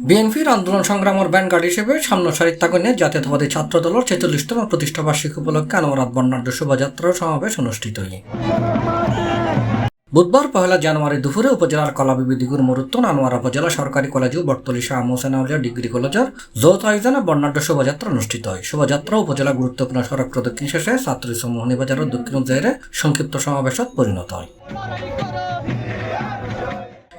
বিএনপির আন্দোলন সংগ্রামের ব্যানগার্ড হিসেবে সামনে সারির তাগনে জাতীয়তাবাদী ছাত্র দলের ৪৬তম প্রতিষ্ঠা বার্ষিকী উপলক্ষে আনোয়ারাত বর্ণাঢ্য শোভাযাত্রা ও সমাবেশ অনুষ্ঠিত হয়। বুধবার ১ জানুয়ারি দুপুরে উপজেলার কলাবিবি দিগুর মরুত্তন আনোয়ারা উপজেলা সরকারি কলেজ ও বটতলী শাহ মোহসেন আউলিয়া ডিগ্রি কলেজের যৌথ আয়োজনে বর্ণাঢ্য শোভাযাত্রা অনুষ্ঠিত হয়। শোভাযাত্রা উপজেলা গুরুত্বপূর্ণ সড়ক প্রদক্ষিণ শেষে ছাত্রী মোহনীবাজারের দক্ষিণ জায়গায় সংক্ষিপ্ত সমাবেশত পরিণত হয়।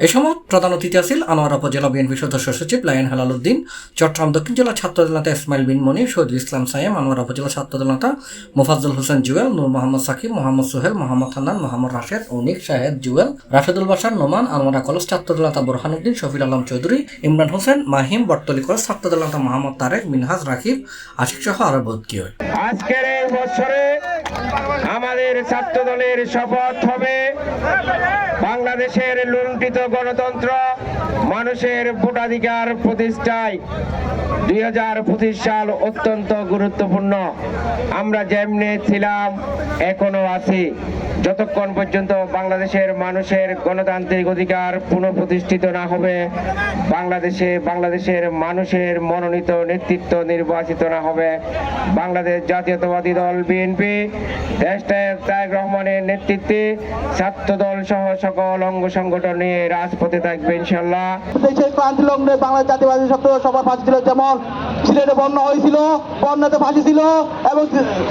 এ সময় প্রধান অতিথি আছেন আনোয়ারা উপজেলা বিএনপি সদস্য সচিব লায়ন হেলাল উদ্দিন, চট্টগ্রাম দক্ষিণ জেলা ছাত্রদল নেতা ইসমাইল বিন মনি, শহীদুল ইসলাম সায়েম, আনোয়ারা উপজেলা ছাত্রদল নেতা মোফাজ্জল হোসেন জুয়েল, নূর মোহাম্মদ সাকিব, মোহাম্মদ সোহেল, মোহাম্মদ হান্নান, মোহাম্মদ রাশেদ, অনিক, শাহেদ, জুয়েল, রাশেদুল বাশার, নোমান, আনোয়ারা কলেজ ছাত্রদল নেতা বোরহান উদ্দিন, শফিল আলম চৌধুরী, ইমরান হোসেন, মাহিম, বটতলী কলেজ ছাত্রদল নেতা মোহাম্মদ তারেক, মিনহাজ, রাকিব, আশিক সহ আরো ভর্তি হয়। আজকের এই বছরে আমাদের ছাত্রদলের শপথ হবে বাংলাদেশের লুণ্ঠিত গণতন্ত্র মানুষের ভোটাধিকার প্রতিষ্ঠায় ২০২৫ সাল অত্যন্ত গুরুত্বপূর্ণ। আমরা যেমনি ছিলাম এখনো আছি, যতক্ষণ পর্যন্ত বাংলাদেশের মানুষের গণতান্ত্রিক অধিকার পুনঃপ্রতিষ্ঠিত না হবে, বাংলাদেশের মানুষের মনোনীত নেতৃত্ব নির্বাচিত না হবে, বাংলাদেশ জাতীয়তাবাদী দল বিএনপি দেশনায়ক তারেক রহমানের নেতৃত্বে ছাত্রদল সহ সকল অঙ্গ সংগঠন নিয়ে রাজপথে থাকবে ইনশাল্লাহ। দেশের ক্রান্তি লগ্নে বাংলাদেশ জাতীয়বাদী ছাত্র সবার ফাঁসি ছিল, যেমন সিলেটে বন্যা হয়েছিল, বন্যাতে ফাঁসি ছিল, এবং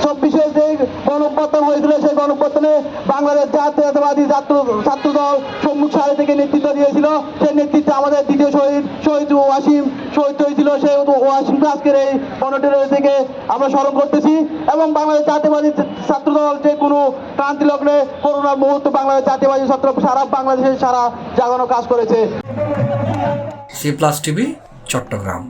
২৪-এ যে গণঅভ্যুত্থান হয়েছিল সেই গণঅভ্যুত্থানে বাংলাদেশ জাতীয়তাবাদী ছাত্রদল সম্মুখ সারি থেকে নেতৃত্ব দিয়েছিল। সেই নেতৃত্বে আমাদের দ্বিতীয় শহীদ ওয়াসিম শহীদ হয়েছিল। সেই ওয়াসিমকে আজকের এই গণটের থেকে আমরা স্মরণ করতেছি। এবং বাংলাদেশ জাতীয়বাদী ছাত্রদল যে কোনো ক্রান্তি লগ্নে করোনার মুহূর্তে বাংলাদেশ জাতীয়বাদী ছাত্র সারা বাংলাদেশের সারা জাগানো কাজ করেছে। C+ TV, Chittagong.